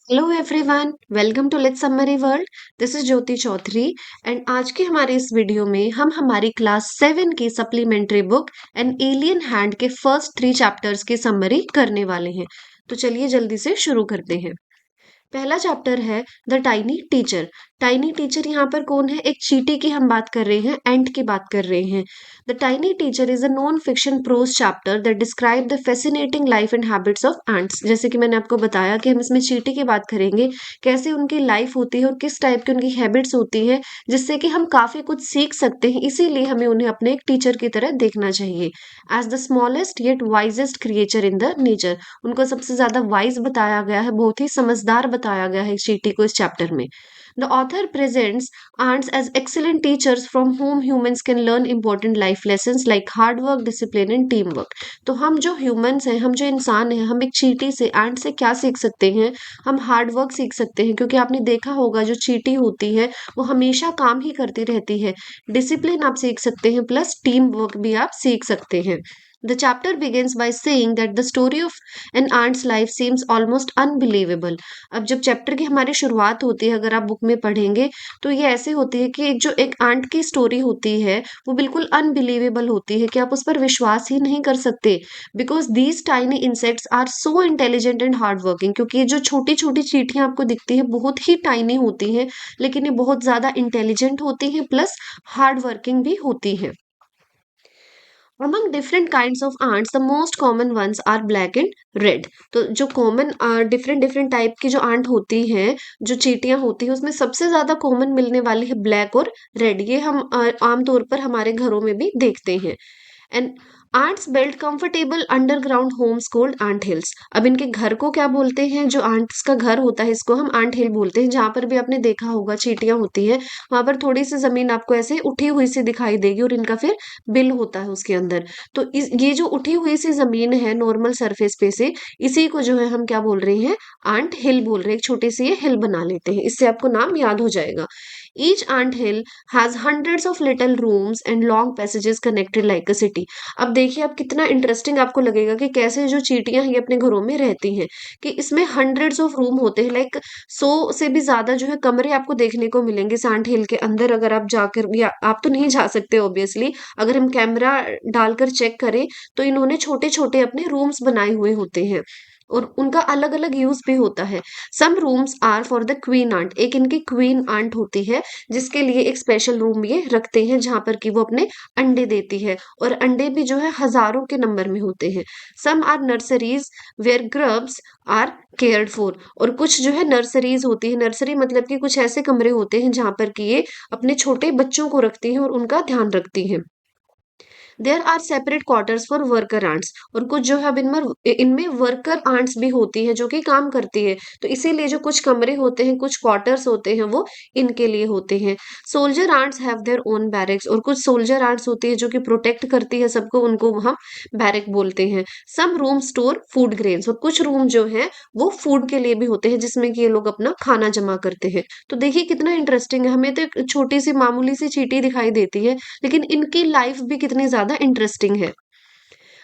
Hello everyone, welcome to let's summary world. This is Jyoti Chaudhary and आज के हमारे इस वीडियो में हम हमारी क्लास 7 की supplementary book an alien hand के फर्स्ट 3 चैप्टर्स की समरी करने वाले हैं। तो चलिए जल्दी से शुरू करते हैं। पहला चैप्टर है the tiny teacher. Tiny teacher यहाँ पर कौन है? एक चींटी की हम बात कर रहे हैं, एंट की बात कर रहे हैं। The tiny teacher is a non fiction prose chapter that describe the fascinating life and habits of ants. जैसे कि मैंने आपको बताया कि हम इसमें चींटी की बात करेंगे, कैसे उनकी लाइफ होती है और किस टाइप की उनकी हैबिट्स होती है, जिससे कि हम काफी कुछ सीख सकते हैं। इसीलिए हमें उन्हें अपने एक टीचर की तरह देखना चाहिए। As the smallest yet wisest creature in the nature, उनको सबसे ज्यादा वाइज बताया गया है, बहुत ही समझदार बताया गया है चींटी को इस चैप्टर में। The author presents ants as excellent teachers from whom humans can learn important life lessons like hard work, discipline and teamwork। तो हम जो ह्यूमंस हैं, हम जो इंसान हैं, हम एक चींटी से, एंट से क्या सीख सकते हैं? हम हार्ड वर्क सीख सकते हैं, क्योंकि आपने देखा होगा जो चींटी होती है वो हमेशा काम ही करती रहती है। डिसिप्लिन आप सीख सकते हैं, प्लस टीम वर्क भी आप सीख सकते हैं। The chapter begins by saying that the story of an aunt's life seems almost unbelievable। अब जब चैप्टर की हमारी शुरुआत होती है, अगर आप बुक में पढ़ेंगे, तो ये ऐसे होती है कि जो एक आंट की स्टोरी होती है वो बिल्कुल अनबिलीवेबल होती है, कि आप उस पर विश्वास ही नहीं कर सकते। Because these tiny insects are so intelligent and hard working, क्योंकि ये जो छोटी छोटी चींटियां आपको दिखती है बहुत ही टाइनी होती हैं, लेकिन ये बहुत ज्यादा इंटेलिजेंट होती हैं, प्लस हार्ड वर्किंग भी होती हैं। Among different kinds of ants, the most common ones are black and red। तो जो कॉमन डिफरेंट डिफरेंट टाइप की जो आंट होती हैं, जो चींटियां होती हैं, उसमें सबसे ज्यादा कॉमन मिलने वाली है ब्लैक और रेड। ये हम आमतौर पर हमारे घरों में भी देखते हैं। And ants build comfortable underground homes called ant hills। अब इनके घर को क्या बोलते हैं? जो ants का घर होता है, इसको हम ant hill बोलते हैं। जहां पर भी आपने देखा होगा चींटियां होती है, वहां पर थोड़ी सी जमीन आपको ऐसे उठी हुई सी दिखाई देगी और इनका फिर बिल होता है उसके अंदर। तो ये जो उठी हुई सी जमीन है नॉर्मल सरफेस पे से, इसी को जो है हम क्या बोल रहे हैं? आंट हिल बोल रहे हैं। एक छोटे से ये हिल बना लेते हैं, इससे आपको नाम याद हो जाएगा। Each ant hill has hundreds of little rooms and long passages connected like a city। अब देखिए, अब कितना इंटरेस्टिंग आपको लगेगा कि कैसे जो चींटियां ये अपने घरों में रहती हैं, कि इसमें हंड्रेड्स ऑफ रूम होते हैं, लाइक 100 से भी ज्यादा जो है कमरे आपको देखने को मिलेंगे सांड हिल के अंदर। अगर आप जाकर, या आप तो नहीं जा सकते ऑब्वियसली, अगर हम कैमरा डालकर चेक करें, तो इन्होंने छोटे छोटे अपने रूम्स बनाए हुए होते हैं और उनका अलग अलग यूज भी होता है। Some rooms are for the queen ant. एक इनकी क्वीन आंट होती है, जिसके लिए एक स्पेशल रूम ये रखते हैं, जहां पर कि वो अपने अंडे देती है, और अंडे भी जो है हजारों के नंबर में होते हैं। Some are nurseries where grubs are cared for. और कुछ जो है नर्सरीज होती है। नर्सरी मतलब कि कुछ ऐसे कमरे होते हैं जहां पर कि ये अपने छोटे बच्चों को रखती हैं और उनका ध्यान रखती हैं। There are separate quarters for worker ants. और कुछ जो है अब इनमें इनमें वर्कर आंट्स भी होती है, जो कि काम करती है। तो इसीलिए जो कुछ कमरे होते हैं, कुछ क्वार्टर्स होते हैं, वो इनके लिए होते हैं। Soldier ants have their own barracks. और कुछ सोल्जर आंट्स होती है जो कि प्रोटेक्ट करती है सबको, उनको हम बैरक बोलते हैं। सम रूम स्टोर फूड ग्रेन्स। और कुछ रूम जो है वो फूड के लिए भी होते हैं, जिसमें कि ये लोग अपना खाना जमा करते हैं। तो देखिए कितना इंटरेस्टिंग है। हमें तो एक छोटी सी मामूली सी चींटी दिखाई देती है, लेकिन इनकी लाइफ भी कितनी ज्यादा इंटरेस्टिंग है।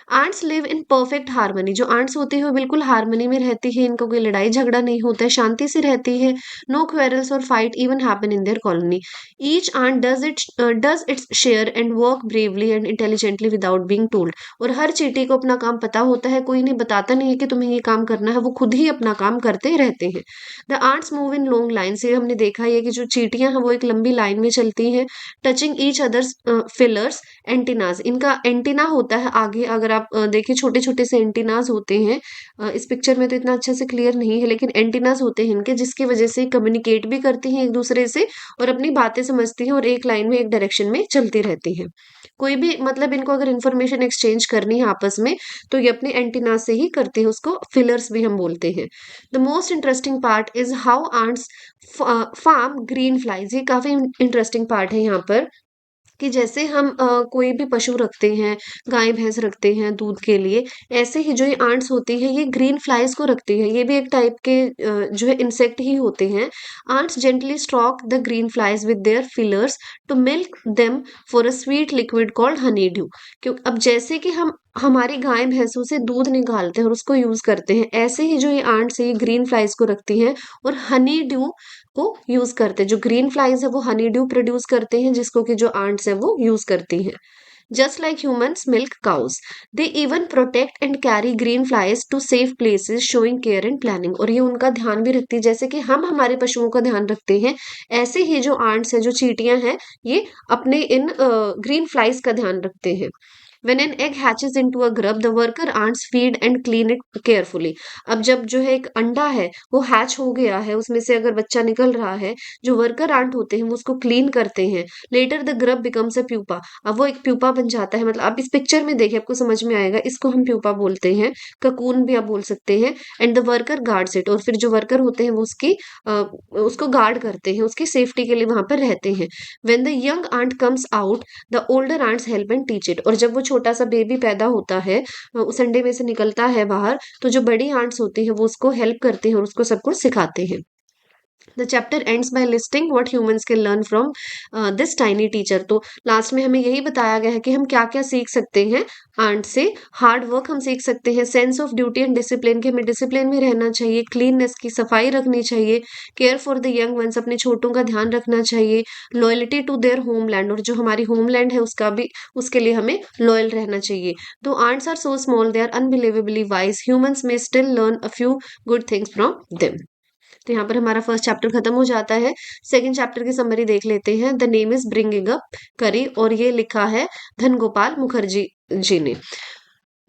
Ants live in perfect harmony. जो आंट्स होती है वो बिल्कुल हार्मनी में रहती है, इनको कोई लड़ाई झगड़ा नहीं होता है, शांति से रहती है। नो क्वेरल्स और fight even happen in their colony. Each ant does its share and work bravely and intelligently without being told. और हर चींटी को अपना काम पता होता है, कोई नहीं बताता नहीं है कि तुम्हें ये काम करना है, वो खुद ही अपना काम करते रहते हैं। The ants move in long line. से हमने देखा है कि जो चींटियां हैं वो एक लंबी लाइन में चलती हैं। Touching each others fillers antennas. इनका एंटीना होता है आगे, अगर आप देखिए छोटे छोटे से एंटीनाज होते हैं। इस पिक्चर में तो इतना अच्छे से क्लियर नहीं है, लेकिन एंटीनाज होते हैं इनके, जिसकी वजह से कम्युनिकेट भी करती हैं एक दूसरे से और अपनी बातें समझती हैं, और एक लाइन में एक डायरेक्शन में चलती रहती हैं। कोई भी मतलब इनको अगर इंफॉर्मेशन एक्सचेंज करनी है आपस में, तो ये अपने एंटीना से ही करते हैं। उसको फिलर्स भी हम बोलते हैं। The most interesting part is how ants farm green flies. ये काफी इंटरेस्टिंग पार्ट है यहाँ पर, कि जैसे हम कोई भी पशु रखते हैं, गाय भैंस रखते हैं दूध के लिए, ऐसे ही जो ये आंट्स होती है ये ग्रीन फ्लाइज को रखती है। ये भी एक टाइप के जो है इंसेक्ट ही होते हैं। Ants gently stroke the green flies with their feelers to milk them for a sweet liquid called honeydew. क्यों, अब जैसे कि हम हमारी गाय भैंसों से दूध निकालते हैं और उसको यूज करते हैं, ऐसे ही जो ये आंट्स है ये ग्रीन फ्लाइज को रखती हैं और हनी ड्यू को यूज करते हैं। जो ग्रीन फ्लाइज है वो हनी ड्यू प्रोड्यूस करते हैं, जिसको कि जो आंट्स है वो यूज करती हैं। Just like humans milk cows, they even protect and carry green flies to safe places, showing care and planning. और ये उनका ध्यान भी रखती है, जैसे कि हम हमारे पशुओं का ध्यान रखते हैं, ऐसे ही जो आंट्स है, जो चींटियां हैं, ये अपने इन ग्रीन फ्लाइज का ध्यान रखते हैं। When an egg hatches into a grub, the worker ants feed and clean it carefully. अब जब जो है एक अंडा है वो हैच हो गया है, उसमें से अगर बच्चा निकल रहा है, जो वर्कर आंट होते हैं वो उसको क्लीन करते हैं। Later the grub becomes a pupa, अब वो एक प्यूपा बन जाता है। मतलब आप इस पिक्चर में देखिए, आपको समझ में आएगा, इसको हम प्यूपा बोलते हैं, ककून भी आप बोल सकते हैं। And the worker guards it, और फिर जो वर्कर होते हैं वो अ, उसको गार्ड करते हैं, उसकी सेफ्टी के लिए वहां पर रहते हैं। When the young ant comes out, the older ants help and teach it, और जब वो छोटा सा बेबी पैदा होता है, उस अंडे में से निकलता है बाहर, तो जो बड़ी आंट्स होती हैं वो उसको हेल्प करते हैं और उसको सब कुछ सिखाते हैं। The chapter ends bye listing what humans can learn from this tiny teacher. तो लास्ट में हमें यही बताया गया है कि हम क्या क्या सीख सकते हैं आंट से। हार्ड वर्क हम सीख सकते हैं, sense of duty and discipline, कि हमें डिसिप्लिन में रहना चाहिए, क्लीननेस की सफाई रखनी चाहिए, care for the young ones, अपने छोटों का ध्यान रखना चाहिए, लॉयल्टी टू देयर होमलैंड, और जो हमारी होमलैंड है उसका भी, उसके लिए हमें लॉयल रहना चाहिए। Though ants are so small they are unbelievably wise, humans may still learn a few good things from them. तो यहाँ पर हमारा फर्स्ट चैप्टर खत्म हो जाता है। सेकंड चैप्टर की समरी देख लेते हैं। The name is bringing up करी, और ये लिखा है धन गोपाल मुखर्जी जी ने।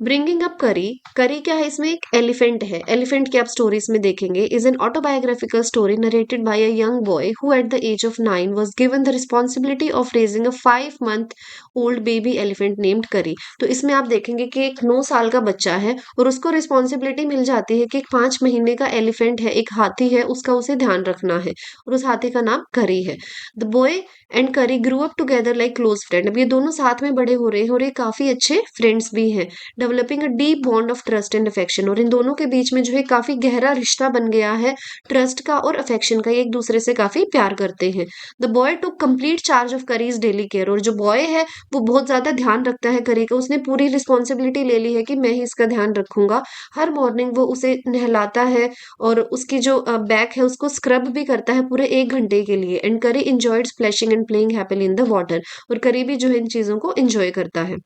ब्रिंगिंग अप करी, करी क्या है, इसमें एक एलिफेंट है। एलिफेंट की आप स्टोरी इसमें देखेंगे। Is an autobiographical story narrated by a young boy who at the age of 9 was given the responsibility of raising a 5 month old baby elephant named करी। तो इसमें आप देखेंगे कि एक 9 साल का बच्चा है और उसको रिस्पॉन्सिबिलिटी मिल जाती है कि एक 5 महीने का एलिफेंट है, एक हाथी है, उसका उसे ध्यान रखना है, और उस हाथी का नाम करी है। द बॉय एंड करी grew up together like close friend. अब ये दोनों साथ में बड़े हो रहे हैं और ये काफी अच्छे फ्रेंड्स भी हैं। Developing a deep bond of trust and affection, और इन दोनों के बीच में जो है काफी गहरा रिश्ता बन गया है, ट्रस्ट का और अफेक्शन का। ये एक दूसरे से काफी प्यार करते हैं। The boy took complete charge of curries daily care, और जो बॉय है वो बहुत ज्यादा ध्यान रखता है करी का। उसने पूरी रिस्पॉन्सिबिलिटी ले ली है कि मैं ही इसका ध्यान रखूंगा। हर मॉर्निंग वो उसे नहलाता है और उसकी जो बैक है उसको स्क्रब भी करता है पूरे 1 घंटे के लिए। एंड करी enjoyed splashing and playing happily in the water, और करी भी जो है इन चीजों को इंजॉय करता है।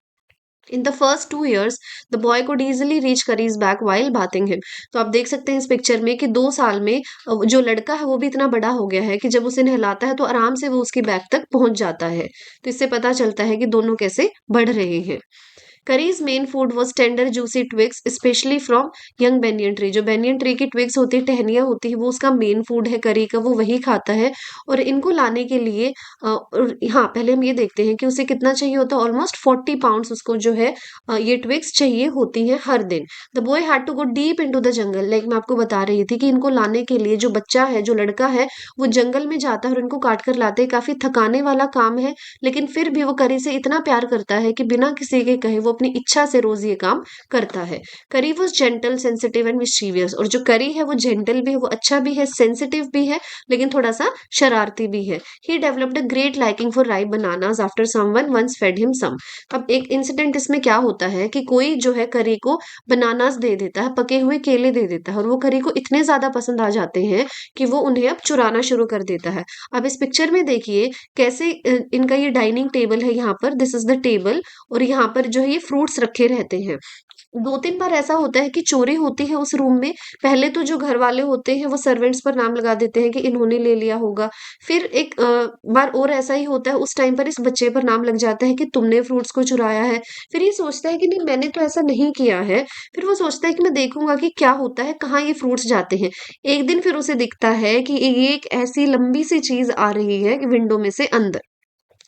In the first 2 years the boy could easily reach curries back while bathing him। तो आप देख सकते हैं इस पिक्चर में कि 2 साल में जो लड़का है वो भी इतना बड़ा हो गया है कि जब उसे नहलाता है तो आराम से वो उसकी बैक तक पहुंच जाता है। तो इससे पता चलता है कि दोनों कैसे बढ़ रहे हैं। Curries main food was tender juicy twigs specially from young banyan tree. जो बेनियन ट्री की ट्विग्स होती है, टहनियाँ होती है, वो उसका मेन फूड है करी का, वो वही खाता है। और इनको लाने के लिए हाँ, पहले हम ये देखते हैं कि उसे कितना चाहिए होता है। ऑलमोस्ट 40 पाउंड्स उसको जो है ये ट्विग्स चाहिए होती हैं हर दिन। The boy had to go deep into the jungle, like मैं आपको बता रही थी कि इनको लाने के लिए जो बच्चा है, जो लड़का है, वो जंगल में जाता है और इनको काट कर लाते हैं। काफी थकाने वाला काम है, लेकिन फिर भी वो करी से इतना प्यार करता है कि बिना किसी के कहे वो अपनी इच्छा से रोज ये काम करता है। Kari was gentle sensitive and mischievous, और जो करी है वो जेंटल भी है, वो अच्छा भी है, सेंसिटिव भी है, लेकिन थोड़ा सा शरारती भी है। He developed a great liking for ripe bananas after someone once fed him some. अब एक इंसिडेंट इसमें क्या होता है कि कोई जो है करी को बनानास दे देता है, पके हुए केले दे देता है, और वो करी को इतने ज्यादा पसंद आ जाते हैं कि वो उन्हें अब चुराना शुरू कर देता है। अब इस पिक्चर में देखिए कैसे इनका ये डाइनिंग टेबल है, यहाँ पर दिस इज द टेबल, और यहाँ पर जो है ये फ्रूट्स रखे रहते हैं। 2-3 बार ऐसा होता है कि चोरी होती है उस रूम में। पहले तो जो घर वाले होते हैं वो सर्वेंट्स पर नाम लगा देते हैं कि इन्होंने ले लिया होगा। फिर एक बार और ऐसा ही होता है, उस टाइम पर इस बच्चे पर नाम लग जाता है कि तुमने फ्रूट्स को चुराया है। फिर ये सोचता है कि नहीं, मैंने तो ऐसा नहीं किया है। फिर वो सोचता है कि मैं देखूंगा कि क्या होता है, कहाँ ये फ्रूट्स जाते हैं। एक दिन फिर उसे दिखता है कि ये एक ऐसी लंबी सी चीज आ रही है विंडो में से अंदर।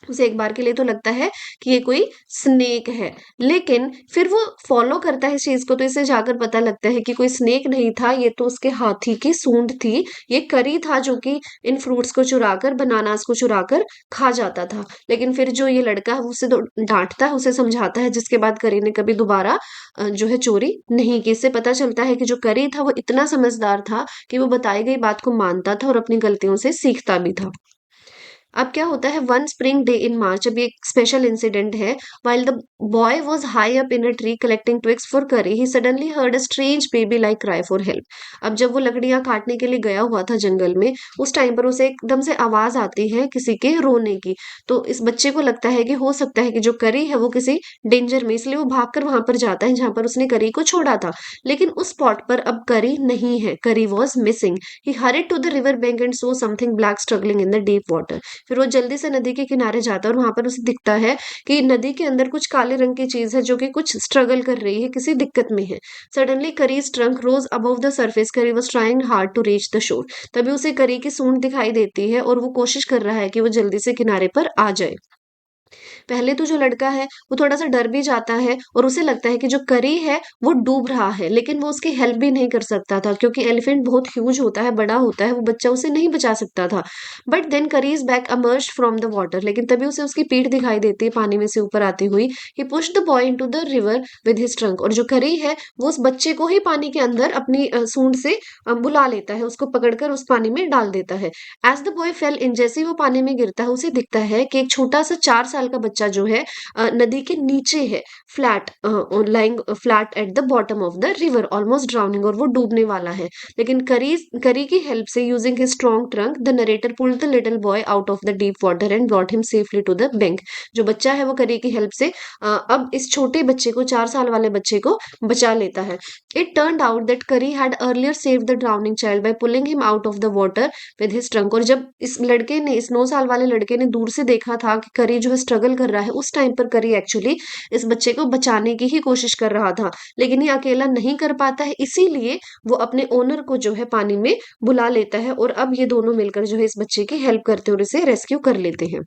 उसे एक बार के लिए तो लगता है कि ये कोई स्नेक है, लेकिन फिर वो फॉलो करता है इस चीज को, तो इसे जाकर पता लगता है कि कोई स्नेक नहीं था, ये तो उसके हाथी की सूंड थी। ये करी था जो कि इन फ्रूट्स को चुराकर, बनानास को चुराकर खा जाता था। लेकिन फिर जो ये लड़का है उसे तो डांटता है, उसे समझाता है, जिसके बाद करी ने कभी दोबारा जो है चोरी नहीं की। इससे पता चलता है कि जो करी था वो इतना समझदार था कि वो बताई गई बात को मानता था और अपनी गलतियों से सीखता भी था। अब क्या होता है, one spring day in March, अब ये एक स्पेशल इंसिडेंट है। While the boy was high up in a tree collecting twigs for Kari, he suddenly heard a strange baby like cry for help. अब जब वो लकड़ियां काटने के लिए गया हुआ था जंगल में, उस टाइम पर उसे एकदम से आवाज आती है किसी के रोने की। तो इस बच्चे को लगता है कि हो सकता है कि जो करी है वो किसी डेंजर में, इसलिए वो भागकर वहां पर जाता है जहां पर उसने करी को छोड़ा था। लेकिन उस स्पॉट पर अब करी नहीं है, Kari was missing. He hurried to the river bank and saw something black struggling in the deep water. फिर वो जल्दी से नदी के किनारे जाता है और वहां पर उसे दिखता है कि नदी के अंदर कुछ काले रंग की चीज है जो कि कुछ स्ट्रगल कर रही है, किसी दिक्कत में है। Suddenly Kari's trunk rose above the surface, Kari was trying hard to reach the shore. तभी उसे करी की सूंड दिखाई देती है और वो कोशिश कर रहा है कि वो जल्दी से किनारे पर आ जाए। पहले तो जो लड़का है वो थोड़ा-सा डर भी जाता है और उसे लगता है कि जो करी है वो डूब रहा है, लेकिन वो उसकी हेल्प भी नहीं कर सकता था क्योंकि एलिफेंट बहुत ह्यूज होता है, बड़ा होता है, वो बच्चा उसे नहीं बचा सकता था। But then Kari's back emerged from the water, लेकिन तभी उसे उसकी पीठ दिखाई देती है पानी में से ऊपर आती हुई। He pushed the boy into the river with his trunk, और जो करी है वो उस बच्चे को ही पानी के अंदर अपनी सूंड से बुला लेता है, उसको पकड़कर उस पानी में डाल देता है। एज द बॉय फेल इन, जैसे ही वो पानी में गिरता है उसे दिखता है कि एक छोटा सा 4 साल का बच्चा जो है नदी के नीचे है, flat lying flat at the bottom of the river almost drowning, और वो डूबने वाला है। लेकिन करी करी की हेल्प से, using his strong trunk, the narrator pulled the little boy out of the deep water and brought him safely to the bank. जो बच्चा है वो करी की हेल्प से अब इस छोटे बच्चे को, 4 साल वाले बच्चे को बचा लेता है। It turned out that Kari had earlier save the drowning child by pulling him out of the water with his trunk. और जब इस लड़के ने, इस 9 साल वाले लड़के ने दूर से देखा था कि करी जो है स्ट्रगल कर रहा है, उस टाइम पर करी एक्चुअली इस बच्चे को बचाने की ही कोशिश कर रहा था, लेकिन ये अकेला नहीं कर पाता है, इसीलिए वो अपने ओनर को जो है पानी में बुला लेता है और अब ये दोनों मिलकर जो है इस बच्चे की हेल्प करते हैं और इसे रेस्क्यू कर लेते हैं।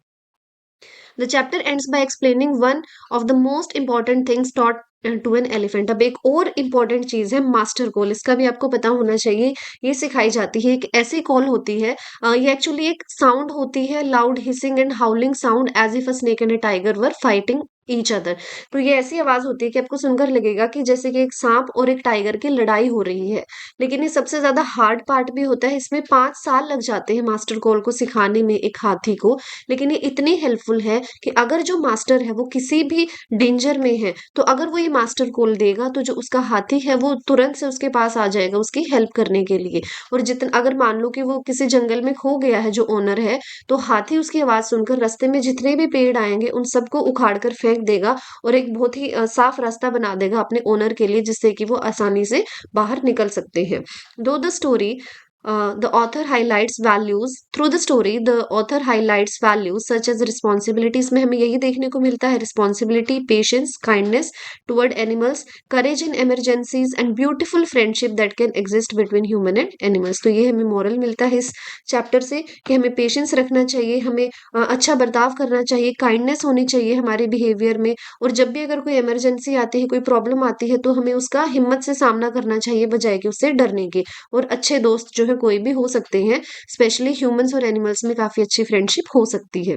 The chapter ends by explaining one of the most important things taught to an elephant. अब एक और इम्पॉर्टेंट चीज है मास्टर कॉल, इसका भी आपको पता होना चाहिए। ये सिखाई जाती है, एक ऐसी कॉल होती है, ये एक्चुअली एक साउंड होती है, loud hissing and howling sound as if a snake and a tiger were fighting each other. तो ये ऐसी आवाज होती है कि आपको सुनकर लगेगा कि जैसे कि एक सांप और एक टाइगर की लड़ाई हो रही है। लेकिन ये सबसे ज्यादा हार्ड पार्ट भी होता है, इसमें 5 साल लग जाते हैं मास्टर कॉल को सिखाने में एक हाथी को। लेकिन ये इतनी हेल्पफुल है कि अगर जो मास्टर है वो किसी भी डेंजर में है, तो अगर वो ये मास्टर कॉल देगा तो जो उसका हाथी है वो तुरंत से उसके पास आ जाएगा उसकी हेल्प करने के लिए। और जितना, अगर मान लो कि वो किसी जंगल में खो गया है जो ओनर है, तो हाथी उसकी आवाज सुनकर रास्ते में जितने भी पेड़ आएंगे उन सबको उखाड़ कर फेंक देगा और एक बहुत ही साफ रास्ता बना देगा अपने ओनर के लिए, जिससे कि वो आसानी से बाहर निकल सकते हैं। दो the story the author highlights values through the story, the author highlights values such as responsibilities, में हमें यही देखने को मिलता है, responsibility, patience, kindness toward animals, courage in emergencies and beautiful friendship that can exist between human and animals। तो ये हमें moral मिलता है इस चैप्टर से कि हमें पेशेंस रखना चाहिए, हमें अच्छा बर्ताव करना चाहिए, काइंडनेस होनी चाहिए हमारे बिहेवियर में, और जब भी अगर कोई इमरजेंसी आती है, कोई प्रॉब्लम आती है, तो हमें उसका हिम्मत से सामना करना चाहिए बजाय कि उससे डरने के। और अच्छे दोस्त जो है कोई भी हो सकते हैं, स्पेशली ह्यूमंस और एनिमल्स में काफी अच्छी फ्रेंडशिप हो सकती है।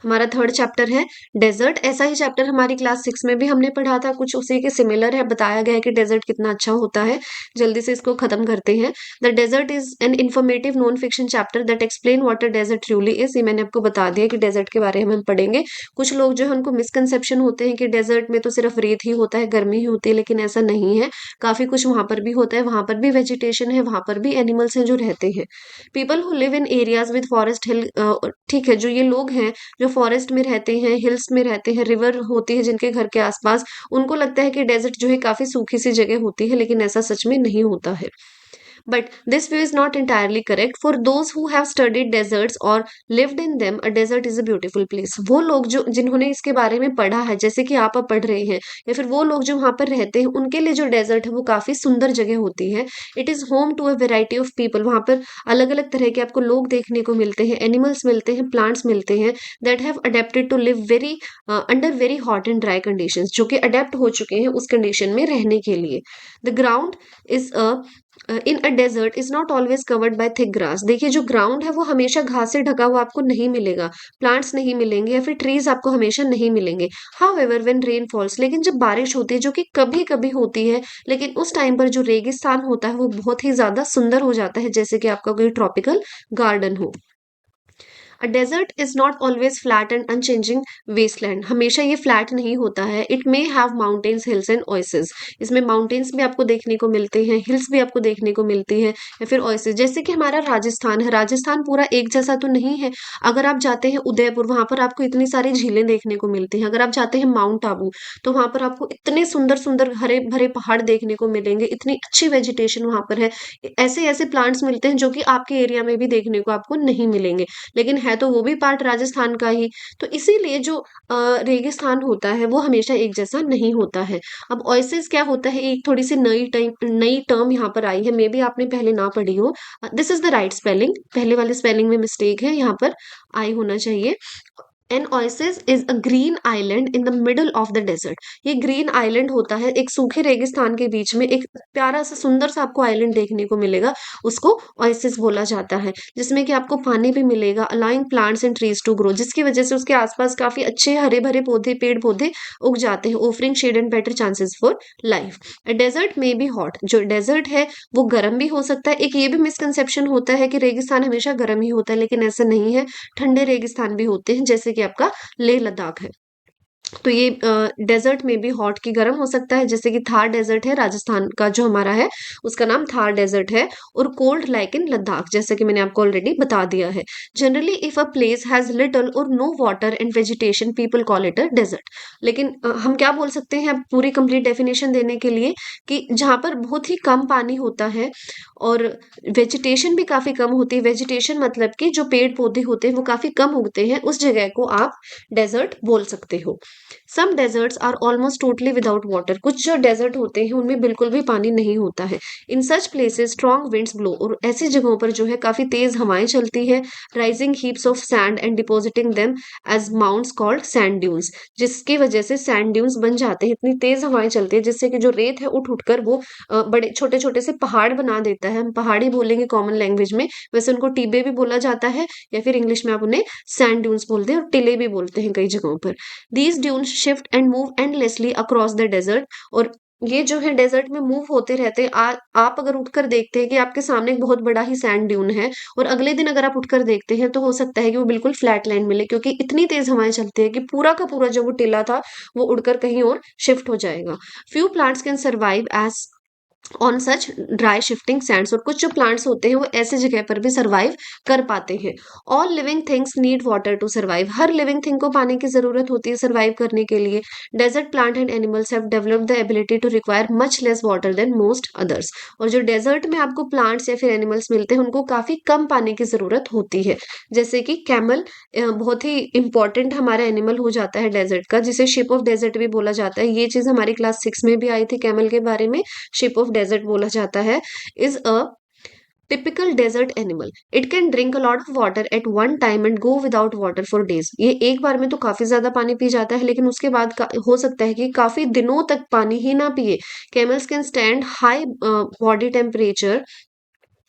हमारा थर्ड चैप्टर है डेजर्ट। ऐसा ही चैप्टर हमारी क्लास 6 में भी हमने पढ़ा था, कुछ उसी के सिमिलर है, बताया गया है कि डेजर्ट कितना अच्छा होता है। जल्दी से इसको खत्म करते हैं। The desert is an informative non fiction chapter that explain what a desert truly is. ये मैंने आपको बता दिया कि डेजर्ट के बारे में हम पढ़ेंगे। कुछ लोग जो है उनको मिसकंसेप्शन होते हैं कि डेजर्ट में तो सिर्फ रेत ही होता है, गर्मी ही होती है, लेकिन ऐसा नहीं है। काफी कुछ वहां पर भी होता है, वहां पर भी वेजिटेशन है, वहां पर भी एनिमल्स हैं जो रहते हैं। People who live in areas with forest hill, ठीक है, जो ये लोग हैं जो फॉरेस्ट में रहते हैं, हिल्स में रहते हैं, रिवर होती है जिनके घर के आसपास, उनको लगता है कि डेजर्ट जो है काफी सूखी सी जगह होती है, लेकिन ऐसा सच में नहीं होता है। But this view is not entirely correct. For those who have studied deserts or lived in them, a desert is a beautiful place. वो लोग जो जिन्होंने इसके बारे में पढ़ा है, जैसे कि आप अब पढ़ रहे हैं, या फिर वो लोग जो वहां पर रहते हैं, उनके लिए जो डेजर्ट है वो काफी सुंदर जगह होती है. It is home to a variety of people. वहां पर अलग अलग तरह के आपको लोग देखने को मिलते हैं, एनिमल्स मिलते हैं, प्लांट्स मिलते हैं, that have adapted to live very under very hot and dry conditions, जो कि अडेप्ट हो चुके हैं उस कंडीशन में रहने के लिए. The ground is in a desert is not always covered by thick grass. देखिए जो ग्राउंड है वो हमेशा घास से ढका हुआ आपको नहीं मिलेगा, प्लांट्स नहीं मिलेंगे, या फिर ट्रीज आपको हमेशा नहीं मिलेंगे. How ever when rain false, लेकिन जब बारिश होती है, जो कि कभी कभी होती है, लेकिन उस टाइम पर जो रेगिस्तान होता है वो बहुत ही ज्यादा सुंदर हो जाता है, जैसे कि आपका कोई ट्रॉपिकल गार्डन हो. A desert is not always flat and unchanging wasteland. हमेशा ये फ्लैट नहीं होता है. It may have mountains, hills and oasis. इसमें माउंटेन्स भी आपको देखने को मिलते हैं, हिल्स भी आपको देखने को मिलती है, या फिर ओएसिस. जैसे कि हमारा राजस्थान है, राजस्थान पूरा एक जैसा तो नहीं है. अगर आप जाते हैं उदयपुर, वहां पर आपको इतनी सारी झीलें देखने को मिलती हैं. अगर आप जाते हैं माउंट आबू, तो वहां पर आपको इतने सुंदर सुंदर हरे भरे पहाड़ देखने को मिलेंगे, इतनी अच्छी वेजिटेशन वहां पर है. ऐसे ऐसे प्लांट्स मिलते हैं जो कि आपके एरिया में भी देखने को आपको नहीं मिलेंगे, लेकिन है तो वो भी पार्ट राजस्थान का ही. तो इसीलिए जो रेगिस्तान होता है वो हमेशा एक जैसा नहीं होता है. अब ओएसिस क्या होता है, एक थोड़ी सी नई टर्म यहाँ पर आई है, मे बी आपने पहले ना पढ़ी हो. This is the right spelling, पहले वाले स्पेलिंग में मिस्टेक है, यहाँ पर आई होना चाहिए. An oasis is a green island in the middle of the desert. ये ग्रीन आइलैंड होता है एक सूखे रेगिस्तान के बीच में, एक प्यारा सा सुंदर सा आपको आइलैंड देखने को मिलेगा, उसको ओएसिस बोला जाता है, जिसमें कि आपको पानी भी मिलेगा, allowing plants and trees to grow, जिसकी वजह से उसके आसपास काफी अच्छे हरे भरे पौधे, पेड़ पौधे उग जाते हैं, offering shade and better chances for life. Desert में बी हॉट. जो डेजर्ट है वो गर्म भी हो सकता है. एक ये भी मिसकंसेप्शन होता है कि रेगिस्तान हमेशा गर्म ही होता है, लेकिन ऐसा नहीं है. ठंडे रेगिस्तान भी होते हैं, जैसे कि आपका लेह लद्दाख है. तो ये डेजर्ट में भी हॉट की गर्म हो सकता है, जैसे कि थार डेजर्ट है राजस्थान का जो हमारा है, उसका नाम थार डेजर्ट है. और कोल्ड लाइक इन लद्दाख, जैसे कि मैंने आपको ऑलरेडी बता दिया है. Generally if a place has little or no water and vegetation, people call it a desert. लेकिन हम क्या बोल सकते हैं अब पूरी कंप्लीट डेफिनेशन देने के लिए, कि जहां पर बहुत ही कम पानी होता है और वेजिटेशन भी काफी कम होती है. वेजिटेशन मतलब कि जो पेड़ पौधे होते हैं वो काफी कम उगते हैं, उस जगह को आप डेजर्ट बोल सकते हो. Some deserts are almost totally without water. कुछ जो डेजर्ट होते हैं उनमें बिल्कुल भी पानी नहीं होता है. In such places strong winds blow. और ऐसी जगहों पर जो है काफी तेज हवाएं चलती है. Rising heaps of sand and depositing them as mounds called sand dunes, जिसकी वजह से सैंड ड्यून्स बन जाते हैं. इतनी तेज हवाएं चलती है जिससे कि जो रेत है उठ उठकर वो बड़े छोटे छोटे से पहाड़ बना देता है. हम पहाड़ी बोलेंगे कॉमन लैंग्वेज में, वैसे उनको टीबे भी बोला जाता है, या फिर इंग्लिश में आप उन्हें सैंड ड्यून्स बोलते हैं, और टिले भी बोलते हैं कई जगहों पर. These dunes shift and move endlessly across the desert. और ये जो है डेजर्ट में मूव होते रहते हैं. आप अगर उठकर देखते हैं कि आपके सामने एक बहुत बड़ा ही सैंड ड्यून है, और अगले दिन अगर आप उठकर देखते हैं तो हो सकता है कि वो बिल्कुल फ्लैट लैंड मिले, क्योंकि इतनी तेज हवाएं चलती है कि पूरा का पूरा जो वो टीला था वो उड़कर कहीं और शिफ्ट हो जाएगा. Few plants can survive as on such dry shifting sands. और कुछ जो प्लांट्स होते हैं वो ऐसी जगह पर भी सर्वाइव कर पाते हैं. All living things need water to survive. हर लिविंग थिंग को पानी की जरूरत होती है सर्वाइव करने के लिए. Desert plant and animals have developed the ability to require much less water than most others. और जो डेजर्ट में आपको प्लांट्स या फिर एनिमल्स मिलते हैं उनको काफी कम पानी की जरूरत होती है. जैसे कि कैमल बहुत ही इंपॉर्टेंट हमारा एनिमल हो जाता है डेजर्ट का, जिसे शिप ऑफ डेजर्ट भी बोला जाता है. ये चीज हमारी क्लास 6 में भी आई थी कैमल के बारे में, शिप ऑफ डेजर्ट बोला जाता है. Is a typical desert animal. It can drink a lot of water at one time and go without water for days. ये एक बार में तो काफी ज्यादा पानी पी जाता है, लेकिन उसके बाद हो सकता है कि काफी दिनों तक पानी ही ना पिए. Camels can stand high body temperature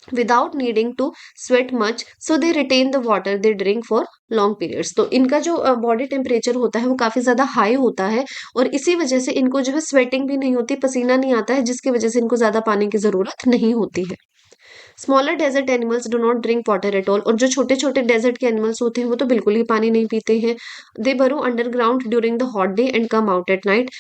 without needing to sweat much, so they retain the water they drink for long periods. तो इनका जो बॉडी टेम्परेचर होता है वो काफी ज्यादा हाई होता है, और इसी वजह से इनको जो है स्वेटिंग भी नहीं होती, पसीना नहीं आता है, जिसकी वजह से इनको ज्यादा पानी की जरूरत नहीं होती है. Smaller desert animals do not drink water at all. और जो छोटे छोटे डेजर्ट के एनिमल्स होते हैं वो तो बिल्कुल ही पानी नहीं पीते हैं. दे बरो underground during the hot day and come out at night.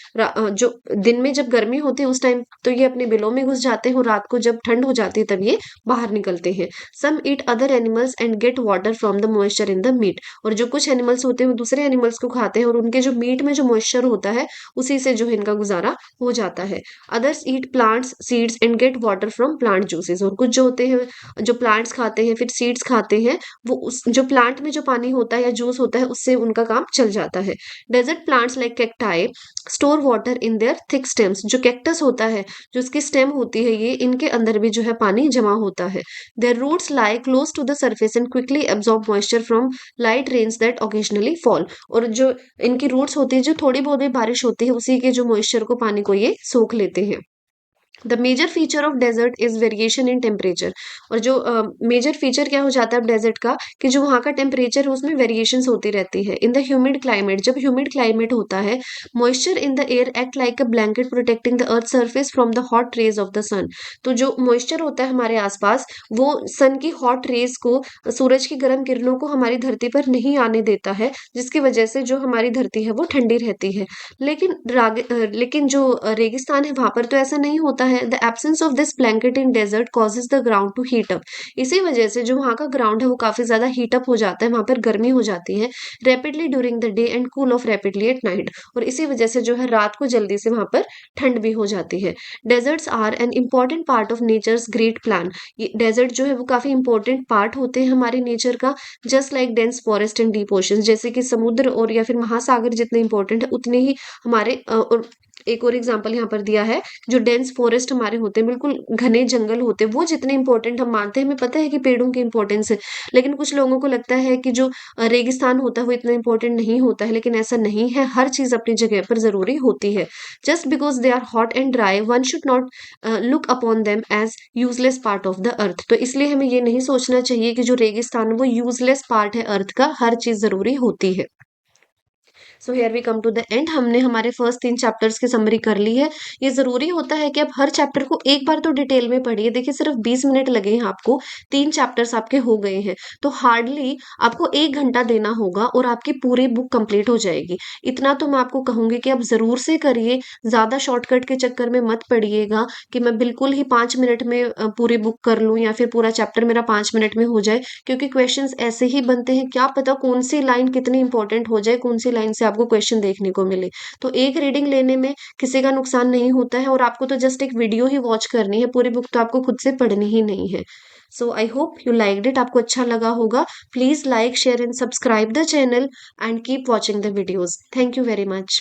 जो दिन में जब गर्मी होती है उस टाइम तो ये अपने बिलों में घुस जाते हैं, और रात को जब ठंड हो जाती है तब ये बाहर निकलते हैं. Some eat other animals and get water from the moisture in the meat. और जो कुछ एनिमल्स होते हैं वो दूसरे एनिमल्स को खाते हैं, और उनके जो मीट में जो मॉइस्चर होता है उसी से जो है इनका गुजारा हो जाता है. Others eat plants seeds and get water from plant juices. और कुछ जो होते हैं, जो प्लांट्स खाते हैं, फिर सीड्स खाते हैं, वो उस जो प्लांट में जो पानी होता है या जूस होता है उससे उनका काम चल जाता है। Desert plants like cacti store water in their thick stems. जो कैक्टस होता है, जो इसकी स्टेम होती है, ये इनके अंदर भी जो है पानी जमा होता है। Their roots lie close to the surface and quickly absorb moisture from light rains that occasionally fall. और जो इनकी रूट्स होती है, जो थोड़ी बहुत भी बारिश होती है, उसी के जो मॉइस्चर को, पानी को ये सोख लेते हैं। The major feature of desert is variation in temperature. और जो मेजर फीचर क्या हो जाता है डेजर्ट का, कि जो वहाँ का टेम्परेचर है उसमें वेरिएशन होती रहती है। इन द ह्यूमिड क्लाइमेट, जब ह्यूमिड क्लाइमेट होता है, moisture in the air act like a blanket protecting the earth surface from the hot rays of the sun. तो जो मॉइस्चर होता है हमारे आसपास, वो सन की हॉट रेज को, सूरज की गर्म किरणों को हमारी धरती पर नहीं आने देता है, जिसकी वजह से जो हमारी धरती है वो ठंडी रहती है। लेकिन जो रेगिस्तान है वहां पर तो ऐसा नहीं होता है। The absence of this blanket in desert causes the ground to heat up. इसी वजह से जो वहाँ का ग्राउंड है वो काफी ज्यादा हीट अप हो जाता है, वहां पर गर्मी हो जाती है rapidly during the day and cool off rapidly at night. और इसी वजह से जो है रात को जल्दी से वहां पर ठंड भी हो जाती है। Deserts are an important part of nature's great plan. ये डेजर्ट जो है वो काफी इंपॉर्टेंट पार्ट होते हैं हमारे नेचर का। Just like dense forest and deep ocean, जैसे कि समुद्र और या फिर महासागर जितने इंपॉर्टेंट है, उतने ही हमारे और एक और एग्जांपल यहाँ पर दिया है, जो डेंस फॉरेस्ट हमारे होते हैं, बिल्कुल घने जंगल होते हैं, वो जितने इंपॉर्टेंट हम मानते हैं, हमें पता है कि पेड़ों की इंपॉर्टेंस है, लेकिन कुछ लोगों को लगता है कि जो रेगिस्तान होता है वो इतना इंपॉर्टेंट नहीं होता है, लेकिन ऐसा नहीं है। हर चीज अपनी जगह पर जरूरी होती है। Just because they are hot and dry one should not look upon them as useless part of the earth. तो इसलिए हमें ये नहीं सोचना चाहिए कि जो रेगिस्तान है वो यूजलेस पार्ट है अर्थ का, हर चीज जरूरी होती है। So here we come to the end. हमने हमारे फर्स्ट 3 चैप्टर्स की समरी कर ली है। ये जरूरी होता है कि आप हर चैप्टर को एक बार तो डिटेल में पढ़िए। देखिए सिर्फ 20 मिनट लगे हैं आपको, 3 चैप्टर्स आपके हो गए हैं, तो हार्डली आपको 1 घंटा देना होगा और आपकी पूरी बुक कंप्लीट हो जाएगी। इतना तो मैं आपको कहूंगी कि आप जरूर से करिए। ज्यादा शॉर्टकट के चक्कर में मत पड़िएगा कि मैं बिल्कुल ही 5 मिनट में पूरी बुक कर लूं या फिर पूरा चैप्टर मेरा 5 मिनट में हो जाए, क्योंकि क्वेश्चंस ऐसे ही बनते हैं। क्या पता कौन सी लाइन कितनी इंपॉर्टेंट हो जाए, कौन सी लाइन से आपको क्वेश्चन देखने को मिले। तो एक रीडिंग लेने में किसी का नुकसान नहीं होता है, और आपको तो जस्ट एक वीडियो ही वॉच करनी है, पूरी बुक तो आपको खुद से पढ़नी ही नहीं है। So I hope you liked it, आपको अच्छा लगा होगा। Please like share and subscribe the channel and keep watching the videos. Thank you very much.